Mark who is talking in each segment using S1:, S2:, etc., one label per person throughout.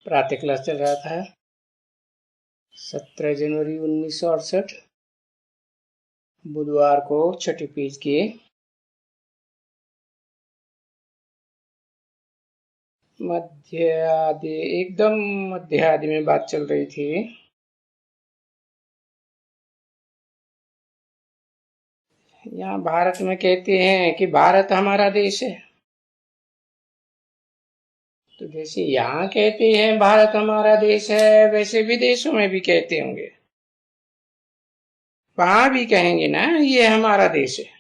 S1: प्रातः क्लास चल रहा था 17 जनवरी 1968 बुधवार को छठी पेज के मध्य आधे एकदम मध्य आधे में बात चल रही थी। यहाँ भारत में कहते हैं कि भारत हमारा देश है, तो जैसे यहाँ कहते हैं भारत हमारा देश है, वैसे विदेशों में भी कहते होंगे, वहां भी कहेंगे ना ये हमारा देश है।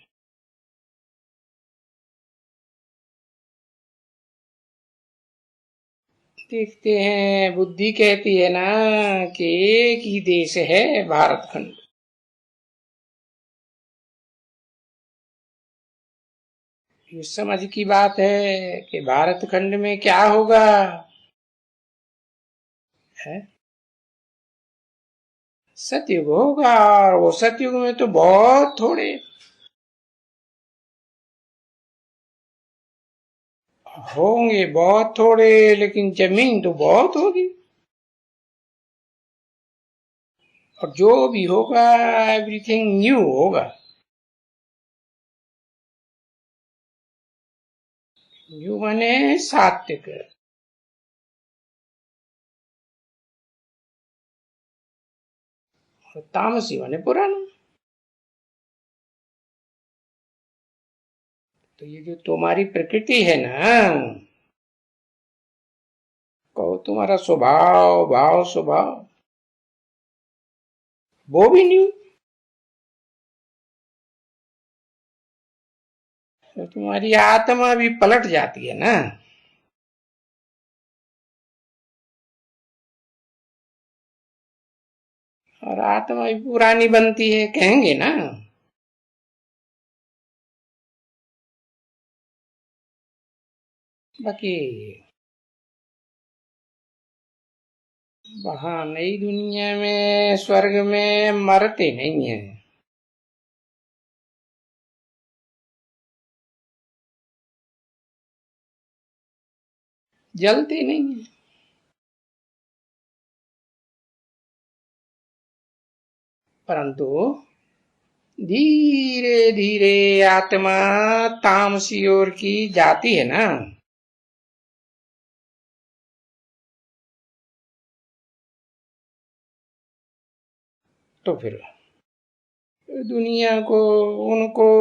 S1: देखते हैं, बुद्धि कहती है ना कि एक ही देश है भारत खंड। ये समझ की बात है कि भारत खंड में क्या होगा है? सतयुग होगा, और वो सतयुग में तो बहुत थोड़े होंगे, बहुत थोड़े, लेकिन जमीन तो बहुत होगी। और जो भी होगा एवरीथिंग न्यू होगा। न्यू माने सात्विक, और तामसी माने पुराना। तो ये जो तुम्हारी प्रकृति है ना, कहो तुम्हारा स्वभाव भाव स्वभाव, वो भी न्यू। तो तुम्हारी आत्मा भी पलट जाती है ना। और आत्मा भी पुरानी बनती है, कहेंगे ना। बाकी वहां नई दुनिया में स्वर्ग में मरते नहीं है। जलते नहीं है, परंतु धीरे धीरे आत्मा तामसी ओर की जाती है ना। तो फिर दुनिया को उनको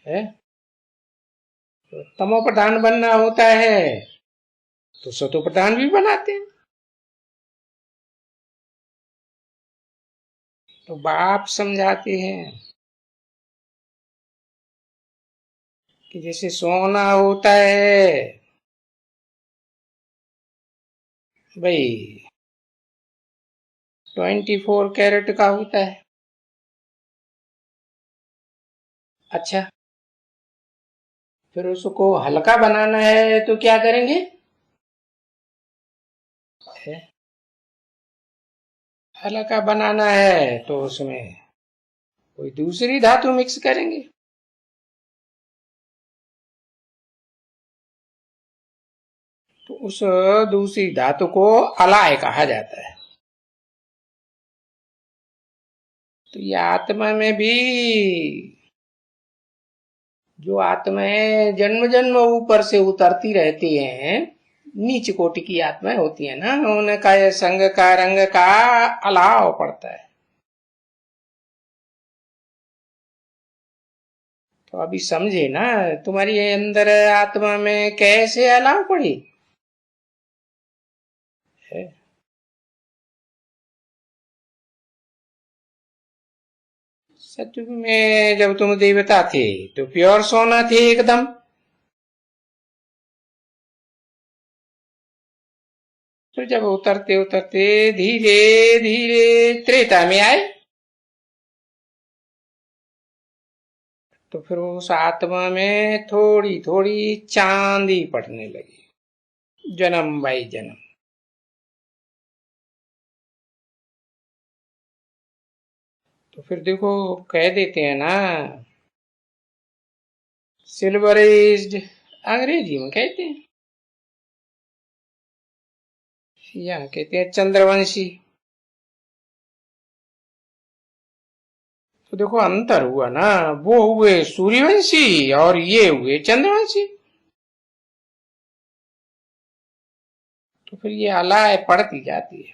S1: है तमो प्रधान बनना होता है, तो सतो प्रधान भी बनाते हैं। तो बाप समझाते हैं कि जैसे सोना होता है भाई, 24 कैरेट का होता है। अच्छा, फिर उसको हल्का बनाना है तो क्या करेंगे है? हल्का बनाना है तो उसमें कोई दूसरी धातु मिक्स करेंगे। तो उस दूसरी धातु को अलाय कहा जाता है। तो ये आत्मा में भी जो आत्माएं जन्म जन्म ऊपर से उतरती रहती हैं, नीच कोटि की आत्माएं होती है ना, उनका ये संग का रंग का अलाव पड़ता है। तो अभी समझे ना तुम्हारी अंदर आत्मा में कैसे अलाव पड़ी है? सतयुग में जब तुम देवता थे तो प्योर सोना थे एकदम। तो जब उतरते उतरते धीरे धीरे त्रेता में आए, तो फिर उस आत्मा में थोड़ी थोड़ी चांदी पड़ने लगी, जन्म बाई जन्म। तो फिर देखो, कह देते हैं ना सिल्वर एज्ड, अंग्रेजी में कहते हैं। यहाँ कहते हैं चंद्रवंशी। तो देखो अंतर हुआ ना, वो हुए सूर्यवंशी और ये हुए चंद्रवंशी। तो फिर ये अलाय पड़ती जाती है।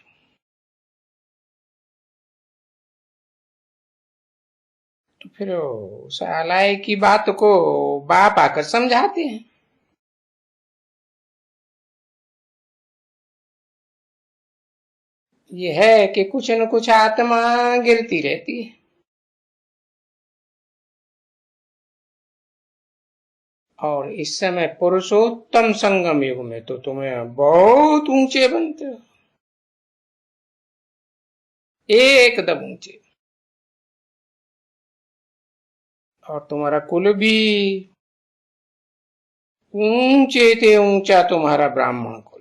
S1: तो फिर उस अलाय की बात को बाप आकर समझाते हैं। ये है कि कुछ न कुछ आत्मा गिरती रहती है, और इस समय पुरुषोत्तम संगम युग में तो तुम्हें बहुत ऊंचे बनते हो, एकदम ऊंचे। और तुम्हारा कुल भी ऊंचे थे, ऊंचा तुम्हारा ब्राह्मण कुल।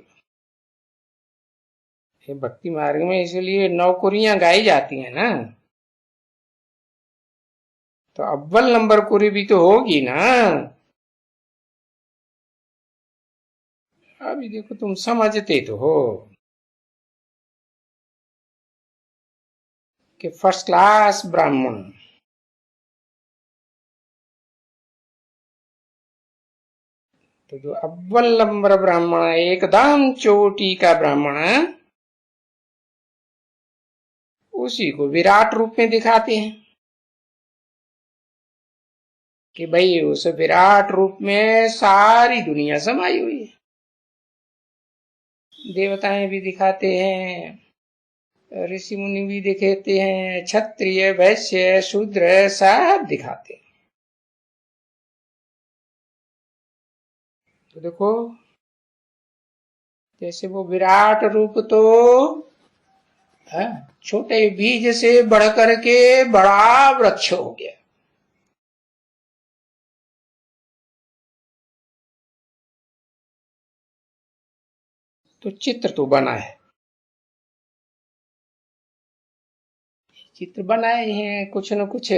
S1: ये भक्ति मार्ग में इसलिए नौकुरियां गाई जाती हैं ना। तो अव्वल नंबर कुरी भी तो होगी ना। अभी देखो तुम समझते तो हो कि फर्स्ट क्लास ब्राह्मण, तो जो अव्वल नंबर ब्राह्मण है, एकदम चोटी का ब्राह्मण है, उसी को विराट रूप में दिखाते हैं कि भाई उस विराट रूप में सारी दुनिया समाई हुई है। देवताएं भी दिखाते हैं, ऋषि मुनि भी दिखाते हैं, क्षत्रिय वैश्य शूद्र सब दिखाते हैं। तो देखो जैसे वो विराट रूप तो है, छोटे बीज से बढ़ करके बड़ा वृक्ष हो गया। तो चित्र तो बना है, चित्र बनाए हैं कुछ न कुछ।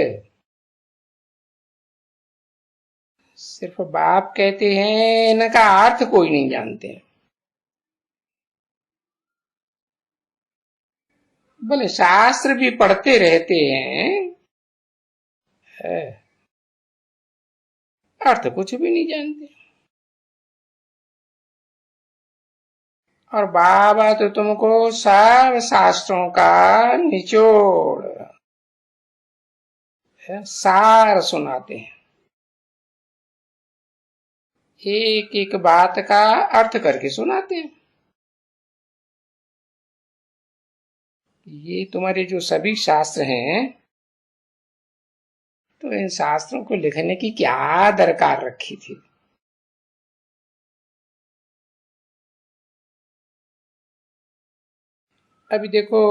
S1: सिर्फ बाप कहते हैं, इनका अर्थ कोई नहीं जानते। बोले शास्त्र भी पढ़ते रहते हैं, अर्थ कुछ भी नहीं जानते। और बाबा तो तुमको सब शास्त्रों का निचोड़ सार सुनाते हैं, एक एक बात का अर्थ करके सुनाते हैं। ये तुम्हारे जो सभी शास्त्र हैं, तो इन शास्त्रों को लिखने की क्या दरकार रखी थी। अभी देखो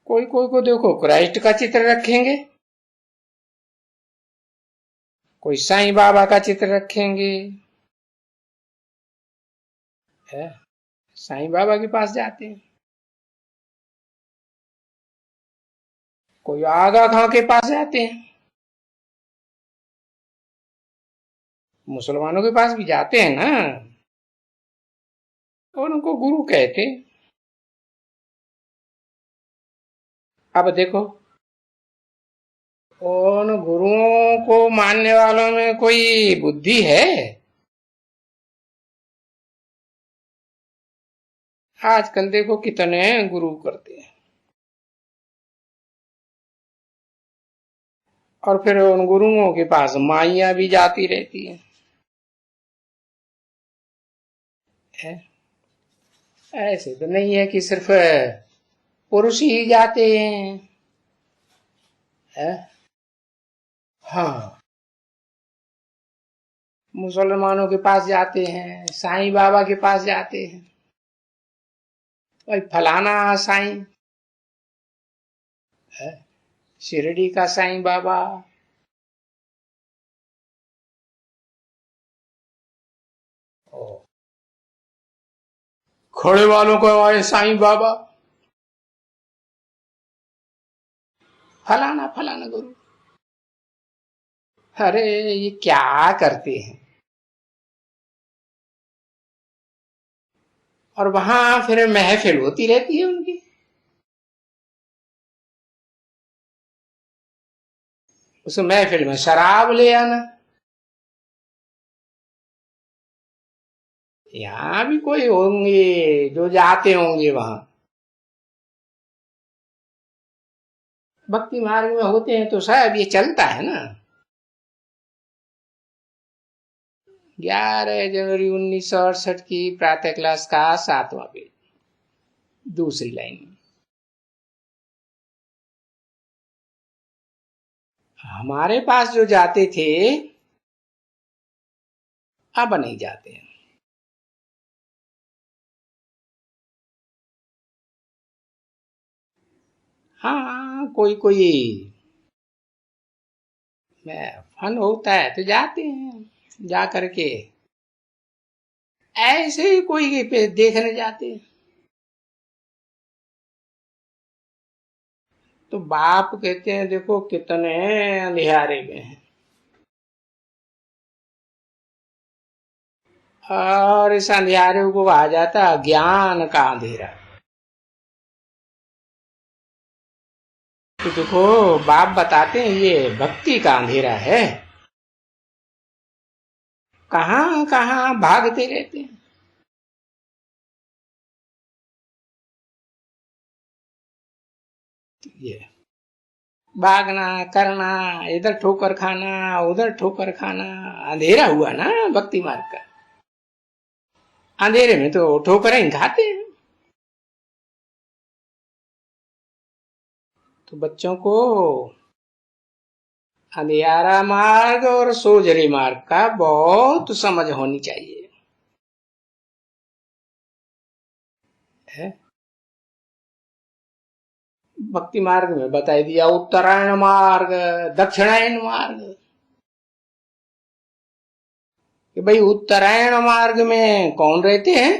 S1: कोई कोई को देखो क्राइस्ट का चित्र रखेंगे, कोई साईं बाबा का चित्र रखेंगे, है साईं बाबा के पास जाते हैं। कोई आगा खां के पास जाते हैं, मुसलमानों के पास भी जाते हैं ना, और उनको गुरु कहते। अब देखो उन गुरुओं को मानने वालों में कोई बुद्धि है। आजकल देखो कितने गुरु करते हैं, और फिर उन गुरुओं के पास माइयां भी जाती रहती हैं। है? ऐसे तो नहीं है कि सिर्फ पुरुष ही जाते हैं। है? हाँ, मुसलमानों के पास जाते हैं, साईं बाबा के पास जाते हैं, भाई फलाना साईं है, शिरडी का साईं बाबा, खड़े वालों को आए साईं बाबा, फलाना फलाना गुरु। अरे ये क्या करते हैं। और वहां फिर महफिल होती रहती है उनकी। उस महफिल में शराब ले आना। यहाँ भी कोई होंगे जो जाते होंगे वहां, भक्ति मार्ग में होते हैं, तो शायद ये चलता है ना। 11 जनवरी 1968 की प्रातः क्लास का 7वां पेज, दूसरी लाइन में। हमारे पास जो जाते थे अब नहीं जाते हैं। हाँ, कोई कोई फन होता है तो जाते हैं, जा करके ऐसे ही कोई पे देखने जाते हैं। तो बाप कहते हैं देखो कितने अंधियारे में हैं, और इस अंधियारे को कहा जाता है ज्ञान का अंधेरा। तो देखो बाप बताते हैं ये भक्ति का अंधेरा है। कहां कहां भागते रहते हैं। ये भागना करना, इधर ठोकर खाना उधर ठोकर खाना, अंधेरा हुआ ना भक्ति मार्ग का। अंधेरे में तो ठोकर ही खाते हैं। तो बच्चों को अंधियारा मार्ग और सोजरे मार्ग का बहुत समझ होनी चाहिए है। भक्ति मार्ग में बताई दिया उत्तरायण मार्ग, दक्षिणायन मार्ग, कि भाई उत्तरायण मार्ग में कौन रहते हैं?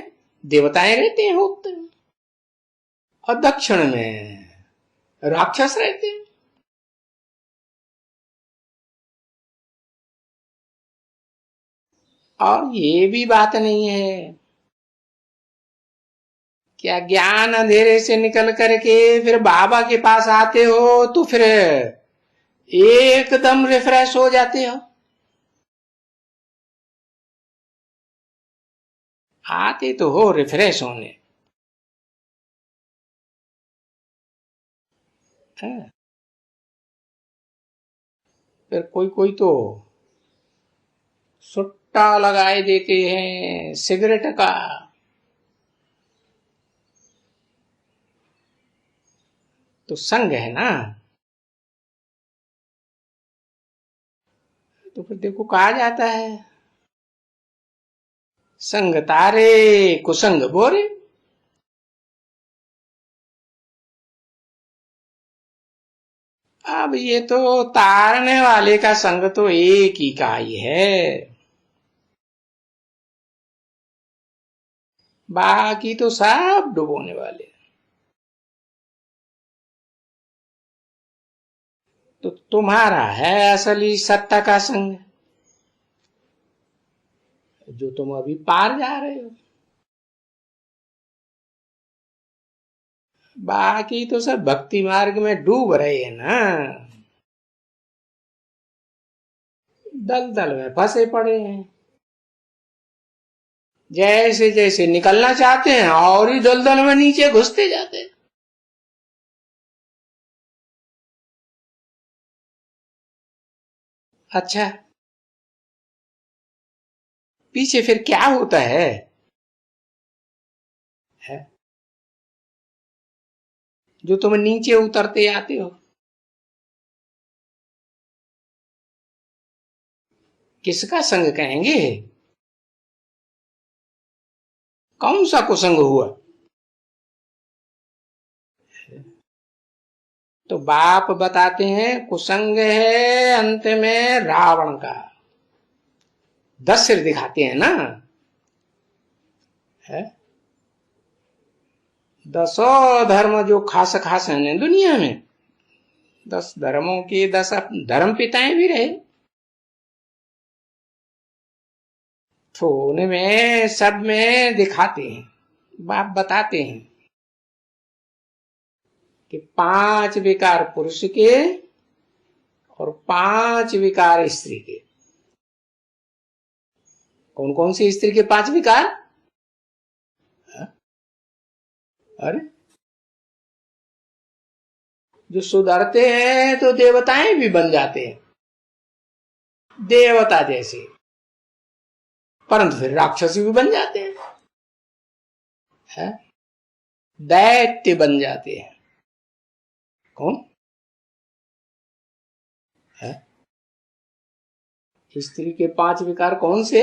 S1: देवताएं रहते हैं उत्तर में, और दक्षिण में राक्षस रहते हैं। और ये भी बात नहीं है क्या ज्ञान अंधेरे से निकल करके फिर बाबा के पास आते हो तो फिर एकदम रिफ्रेश हो जाते हो। आते तो हो रिफ्रेश होने, फिर कोई कोई तो सुट्टा लगाए देते हैं सिगरेट का। तो संग है ना। तो फिर देखो कहा जाता है संग तारे कुसंग बोरे। अब ये तो तारने वाले का संग तो एक ही का ही है, बाकी तो सब डुबोने वाले। तो तुम्हारा है असली सत्ता का संग, जो तुम अभी पार जा रहे हो। बाकी तो सब भक्ति मार्ग में डूब रहे हैं ना, दलदल में फंसे पड़े हैं। जैसे जैसे निकलना चाहते हैं और ही दलदल में नीचे घुसते जाते हैं। अच्छा, पीछे फिर क्या होता है? जो तुम नीचे उतरते आते हो, किसका संग कहेंगे? कौन सा कुसंग हुआ? तो बाप बताते हैं कुसंग है अंत में रावण का। 10 सिर दिखाते हैं ना है। 10 धर्म जो खास खास हैं दुनिया में, 10 धर्मों के 10 धर्म पिताएं भी रहे। तो उनमें सब में दिखाते हैं बाप बताते हैं कि 5 विकार पुरुष के और 5 विकार स्त्री के। कौन कौन सी स्त्री के 5 विकार? अरे जो सुधरते हैं तो देवताएं भी बन जाते हैं, देवता जैसे, परंतु फिर राक्षसी भी बन जाते हैं, दैत्य बन जाते हैं। कौन है? स्त्री के 5 विकार कौन से?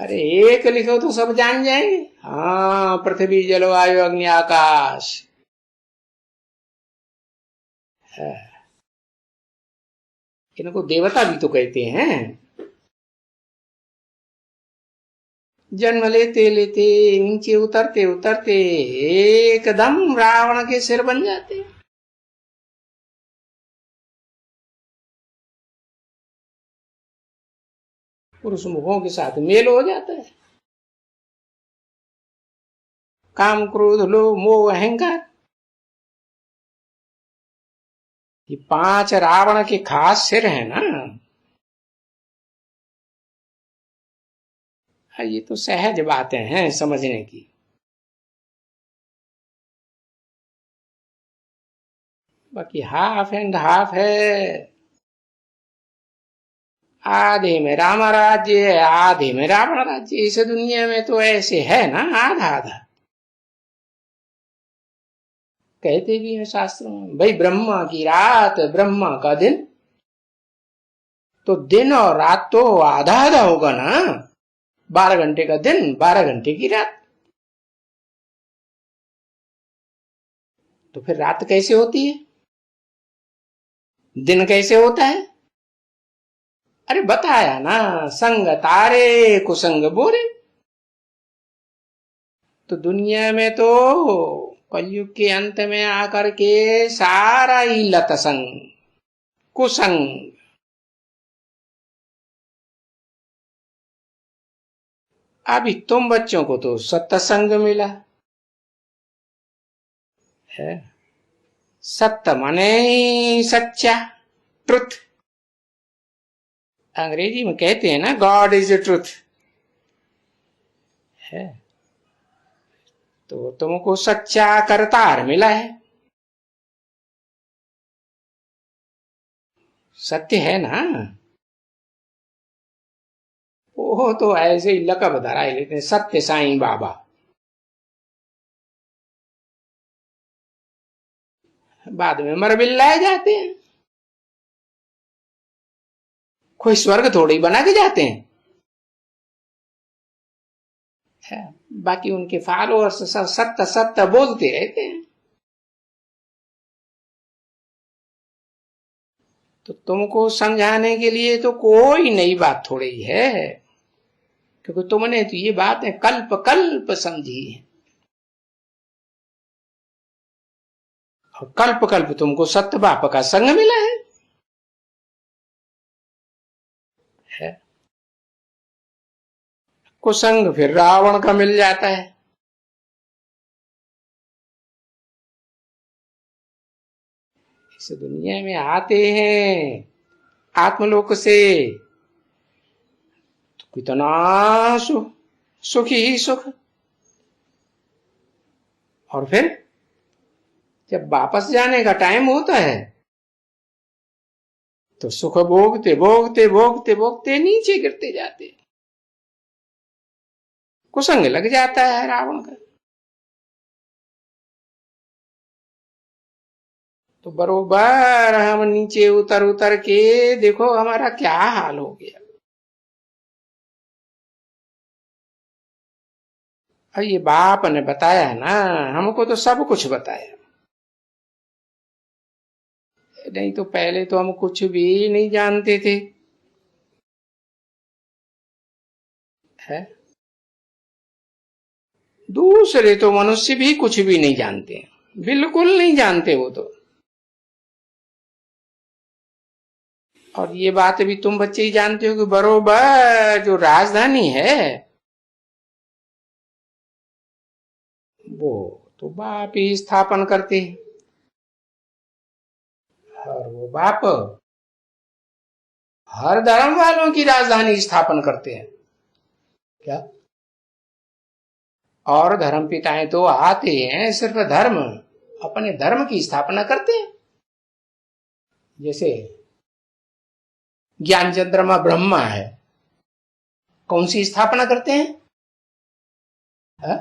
S1: अरे एक लिखो तो सब जान जाएंगे। हाँ, पृथ्वी जलवायु अग्नि आकाश है। इनको देवता भी तो कहते हैं। जन्म लेते लेते नीचे उतरते उतरते एकदम रावण के सिर बन जाते। पुरुष मुखों के साथ मेल हो जाता है। काम क्रोध लोभ मोह अहंकार, ये 5 रावण के खास सिर है ना। ये तो सहज बातें हैं समझने की। बाकी हाफ एंड हाफ है। आधे में राम राज्य है, आधे में रावण राज्य। इस दुनिया में तो ऐसे है ना, आधा आधा। कहते भी हैं शास्त्रों में, भाई ब्रह्मा की रात ब्रह्मा का दिन, तो दिन और रात तो आधा आधा होगा ना। 12 घंटे का दिन, 12 घंटे की रात। तो फिर रात कैसे होती है, दिन कैसे होता है? अरे बताया ना, संग तारे कुसंग बोरे। तो दुनिया में तो कलयुग के अंत में आकर के सारा ही लतसंग कुसंग। अभी तुम बच्चों को तो सत्संग मिला है। सत्य माने सच्चा, ट्रुथ। अंग्रेजी में कहते हैं ना, गॉड इज ए ट्रुथ है। तो तुमको सच्चा करतार मिला है। सत्य है ना। वो तो ऐसे ही लकब धराए लेते हैं, सत्य साईं बाबा। बाद में मर बिल्लाए जाते हैं। कोई स्वर्ग थोड़ी बना के जाते हैं। बाकी उनके फॉलोअर्स सब सत्य सत्य बोलते रहते हैं। तो तुमको समझाने के लिए तो कोई नई बात थोड़ी है, क्योंकि तुमने तो ये बातें कल्प कल्प समझी है। और कल्प कल्प तुमको सत्य बाप का संग मिला है। कुसंग फिर रावण का मिल जाता है। इस दुनिया में आते हैं आत्मलोक से तो कितना सुख ही सुख, और फिर जब वापस जाने का टाइम होता है तो सुख भोगते भोगते भोगते भोगते नीचे गिरते जाते। कुसंग लग जाता है रावण का। तो बरोबर हम नीचे उतर उतर के देखो हमारा क्या हाल हो गया। अब ये बाप ने बताया ना, हमको तो सब कुछ बताया। नहीं तो पहले तो हम कुछ भी नहीं जानते थे है। दूसरे तो मनुष्य भी कुछ भी नहीं जानते, बिल्कुल नहीं जानते वो तो। और ये बात भी तुम बच्चे ही जानते हो कि बरोबर जो राजधानी है वो तो बाप ही स्थापन करते हैं, और वो बाप हर धर्म वालों की राजधानी स्थापन करते हैं क्या? और धर्म पिताएं तो आते हैं, सिर्फ धर्म, अपने धर्म की स्थापना करते हैं। जैसे ज्ञान चंद्रमा ब्रह्मा है, कौन सी स्थापना करते हैं? हा?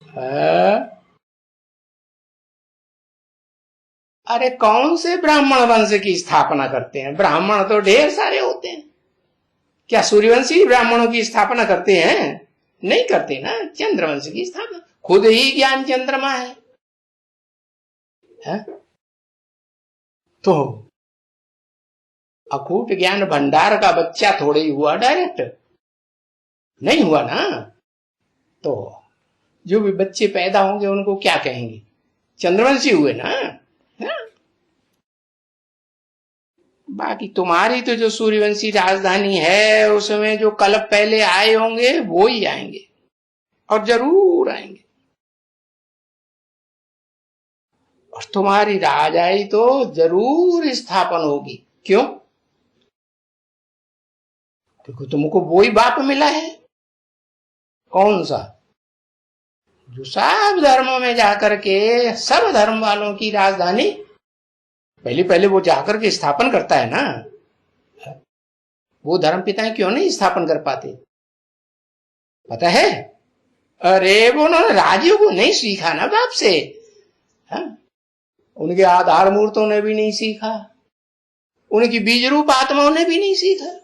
S1: हा? अरे कौन से ब्राह्मण वंश की स्थापना करते हैं? ब्राह्मण तो ढेर सारे होते हैं। क्या सूर्यवंशी ब्राह्मणों की स्थापना करते हैं? नहीं करते ना। चंद्रवंश की स्थापना, खुद ही ज्ञान चंद्रमा है? तो अकूट ज्ञान भंडार का बच्चा थोड़े ही हुआ डायरेक्ट, नहीं हुआ ना। तो जो भी बच्चे पैदा होंगे उनको क्या कहेंगे? चंद्रवंशी हुए ना। है? बाकी तुम्हारी तो जो सूर्यवंशी राजधानी है, उसमें जो कल्प पहले आए होंगे वो ही आएंगे, और जरूर आएंगे। और तुम्हारी राजाई तो जरूर स्थापन होगी। क्यों? क्योंकि तुमको वो ही बाप मिला है। कौन सा? जो सब धर्मों में जाकर के सब धर्म वालों की राजधानी पहले पहले वो जाकर के स्थापन करता है ना। वो धर्म पिताएं क्यों नहीं स्थापन कर पाते, पता है? अरे वो उन्होंने राजियों को नहीं सीखा ना बाप से। हा? उनके आधार मूर्तों ने भी नहीं सीखा, उनकी बीज रूप आत्माओं ने भी नहीं सीखा।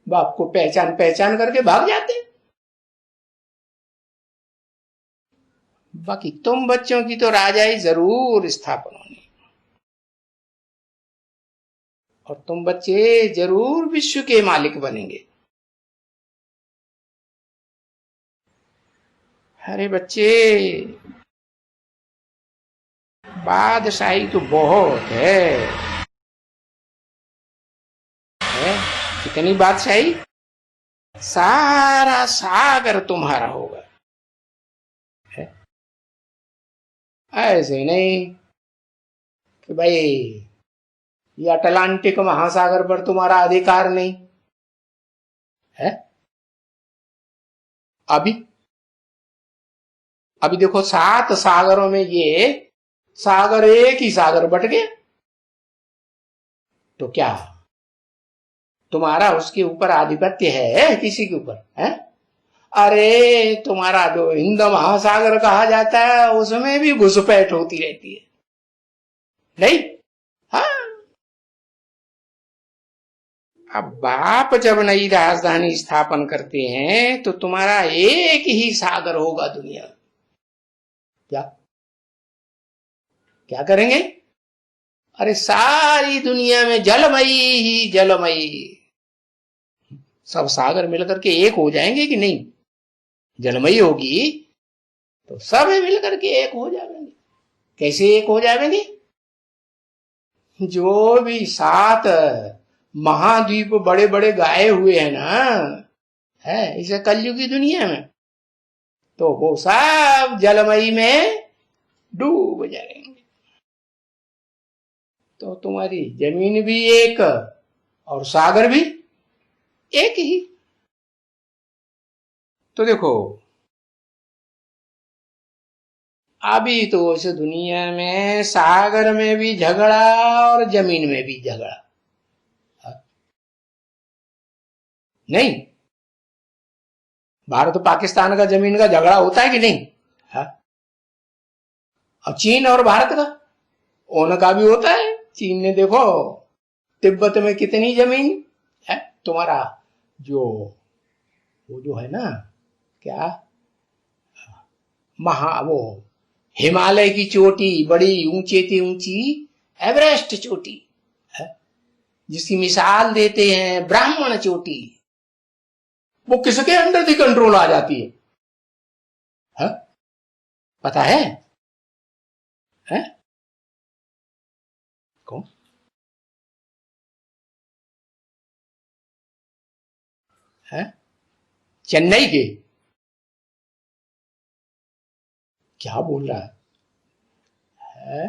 S1: बाप को पहचान पहचान करके भाग जाते। बाकी तुम बच्चों की तो राजाई जरूर स्थापन होनी, और तुम बच्चे जरूर विश्व के मालिक बनेंगे। अरे बच्चे, बादशाही तो बहुत है? कितनी बादशाही? सारा सागर तुम्हारा होगा। है? ऐसे नहीं कि भाई ये अटलांटिक महासागर पर तुम्हारा अधिकार नहीं है। अभी अभी देखो, 7 सागरों में ये सागर एक ही सागर बट गया, तो क्या तुम्हारा उसके ऊपर आधिपत्य है किसी के ऊपर? है? अरे तुम्हारा जो हिंद महासागर कहा जाता है उसमें भी घुसपैठ होती रहती है, नहीं? हाँ। अब बाप जब नई राजधानी स्थापन करते हैं तो तुम्हारा एक ही सागर होगा दुनिया। क्या क्या करेंगे? अरे सारी दुनिया में जलमयी ही जलमयी, सब सागर मिलकर के एक हो जाएंगे कि नहीं? जलमयी होगी तो सब मिलकर के एक हो जाएंगे। कैसे एक हो जाएंगे? जो भी 7 महाद्वीप बड़े बड़े गाए हुए हैं ना, है इसे कलयुगी दुनिया में, तो वो सब जलमयी में डूब जाएंगे। तो तुम्हारी जमीन भी एक और सागर भी एक ही। तो देखो, अभी तो इस दुनिया में सागर में भी झगड़ा और जमीन में भी झगड़ा, नहीं? भारत पाकिस्तान का जमीन का झगड़ा होता है कि नहीं? है? और चीन और भारत का, उनका भी होता है। चीन ने देखो तिब्बत में कितनी जमीन है। तुम्हारा जो वो जो है ना, क्या वो हिमालय की चोटी, बड़ी ऊंचे थी ऊंची एवरेस्ट चोटी है, जिसकी मिसाल देते हैं ब्राह्मण चोटी, वो किसके अंडर थी कंट्रोल आ जाती है? पता है? है? कौन? है? चेन्नई के? क्या बोल रहा है?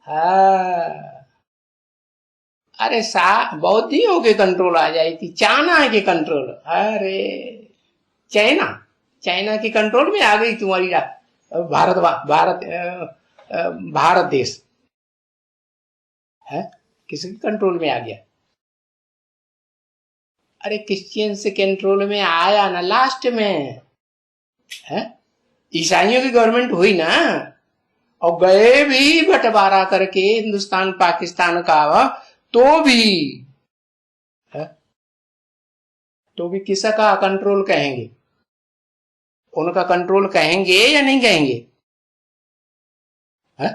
S1: हाँ, अरे बौद्धियों के कंट्रोल आ जाई थी, चाइना के कंट्रोल। अरे चाइना, चाइना के कंट्रोल में आ गई तुम्हारी भारत भारत भारत देश है, किसके कंट्रोल में आ गया? अरे क्रिश्चियन से कंट्रोल में आया ना लास्ट में, है? ईसाइयों की गवर्नमेंट हुई ना, और गए भी बंटवारा करके हिंदुस्तान पाकिस्तान का, तो भी है? तो भी किसका कंट्रोल कहेंगे? उनका कंट्रोल कहेंगे या नहीं कहेंगे? है?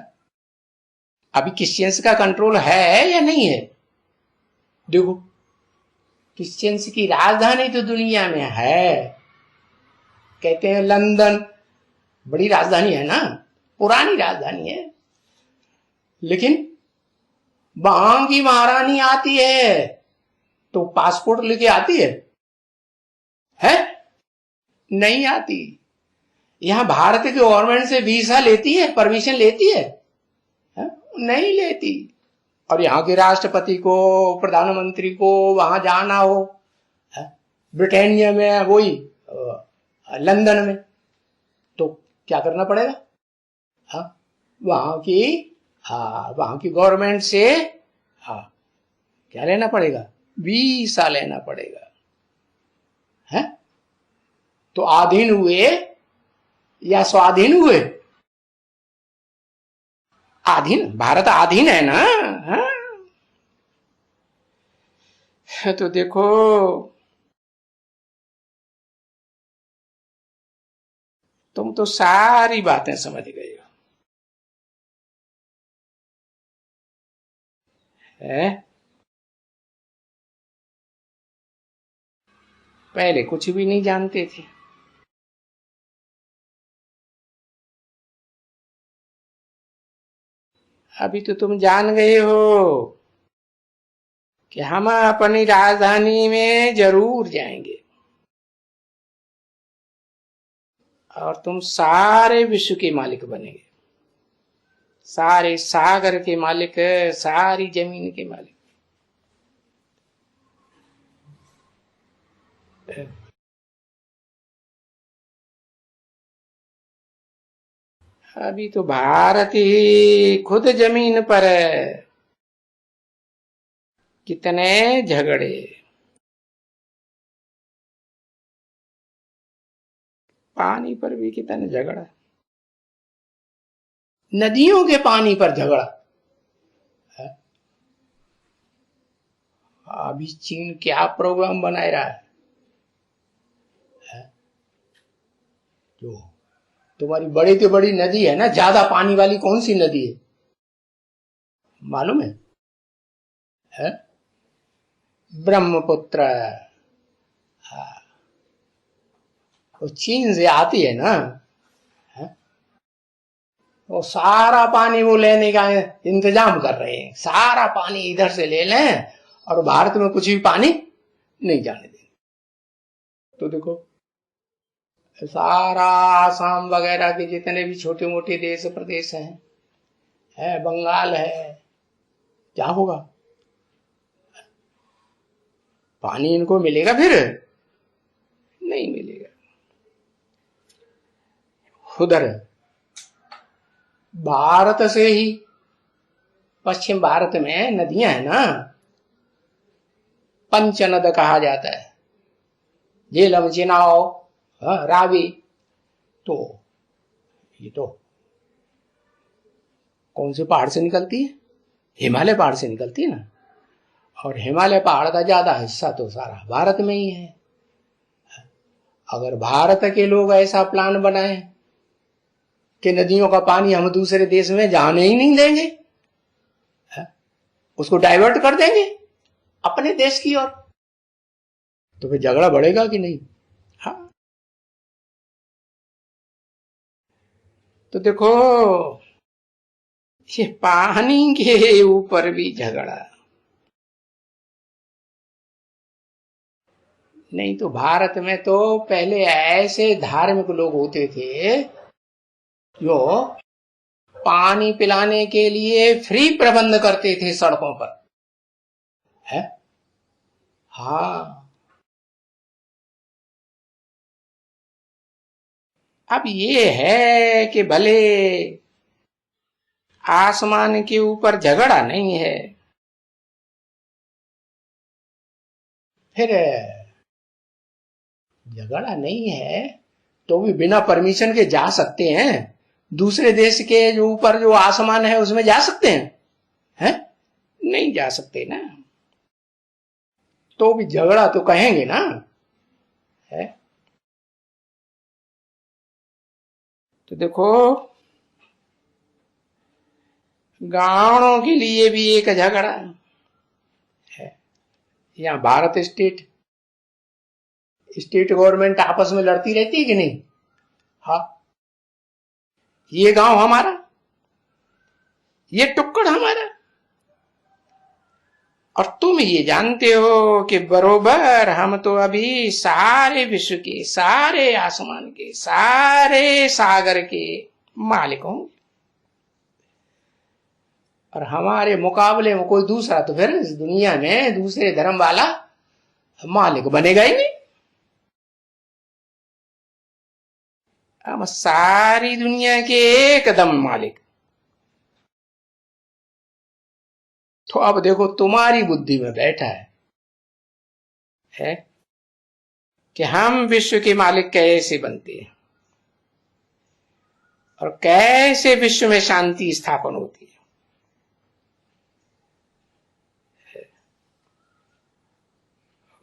S1: अभी क्रिश्चियंस का कंट्रोल है या नहीं है? देखो, क्रिश्चियंस की राजधानी तो दुनिया में है, कहते हैं लंदन, बड़ी राजधानी है ना, पुरानी राजधानी है, लेकिन वहां की महारानी आती है तो पासपोर्ट लेके आती है? नहीं आती। यहां भारत की गवर्नमेंट से वीजा लेती है, परमिशन लेती है? नहीं लेती। और यहाँ के राष्ट्रपति को, प्रधानमंत्री को वहां जाना हो, ब्रिटेनिया में, वही लंदन में, तो क्या करना पड़ेगा? वहां की वहां की गवर्नमेंट से क्या लेना पड़ेगा? वीसा लेना पड़ेगा, है? तो आधीन हुए या स्वाधीन हुए? आधीन, भारत आधीन है ना। तो देखो, तुम तो सारी बातें समझ गए हो, है? पहले कुछ भी नहीं जानते थे, अभी तो तुम जान गए हो कि हम अपनी राजधानी में जरूर जाएंगे, और तुम सारे विश्व के मालिक बनेंगे, सारे सागर के मालिक, सारी जमीन के मालिक। अभी तो भारत ही खुद जमीन पर है, कितने झगड़े, पानी पर भी कितने झगड़ा, नदियों के पानी पर झगड़ा है? अभी चीन क्या प्रोग्राम बना रहा है? जो तुम्हारी बड़ी से बड़ी नदी है ना, ज्यादा पानी वाली कौन सी नदी है मालूम है? ब्रह्मपुत्र। वो चीन से आती है ना, वो सारा पानी वो लेने का इंतजाम कर रहे हैं, सारा पानी इधर से ले लें और भारत में कुछ भी पानी नहीं जाने दें। तो देखो, सारा आसाम वगैरह के जितने भी छोटे मोटे देश प्रदेश हैं, बंगाल है, क्या होगा? पानी इनको मिलेगा फिर? नहीं मिलेगा। उधर भारत से ही, पश्चिम भारत में नदियां है ना, पंचनद कहा जाता है, झेलम, चिनाव, रावी। तो ये तो कौन से पहाड़ से निकलती है? हिमालय पहाड़ से निकलती है ना, और हिमालय पहाड़ का ज्यादा हिस्सा तो सारा भारत में ही है। अगर भारत के लोग ऐसा प्लान बनाए कि नदियों का पानी हम दूसरे देश में जाने ही नहीं देंगे, उसको डाइवर्ट कर देंगे अपने देश की ओर, तो फिर झगड़ा बढ़ेगा कि नहीं? हाँ, तो देखो, ये पानी के ऊपर भी झगड़ा, नहीं तो भारत में तो पहले ऐसे धार्मिक लोग होते थे जो पानी पिलाने के लिए फ्री प्रबंध करते थे सड़कों पर, है। हाँ, अब ये है कि भले आसमान के ऊपर झगड़ा नहीं है, फिर झगड़ा नहीं है तो भी बिना परमिशन के जा सकते हैं। दूसरे देश के जो ऊपर जो आसमान है उसमें जा सकते हैं? नहीं जा सकते ना, तो भी झगड़ा तो कहेंगे ना, है। तो देखो, गाँवों के लिए भी एक झगड़ा है। यहाँ भारत स्टेट गवर्नमेंट आपस में लड़ती रहती है कि नहीं? हाँ, ये गांव हमारा, ये टुक्कड़ हमारा, और तुम ये जानते हो कि बरोबर हम तो अभी सारे विश्व के, सारे आसमान के, सारे सागर के मालिक होंगे, और हमारे मुकाबले में कोई दूसरा तो फिर इस दुनिया में दूसरे धर्म वाला मालिक बनेगा ही नहीं। हम सारी दुनिया के एकदम मालिक। तो अब देखो तुम्हारी बुद्धि में बैठा है कि हम विश्व के मालिक कैसे बनते हैं और कैसे विश्व में शांति स्थापन होती है।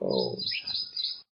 S1: ओम शांति।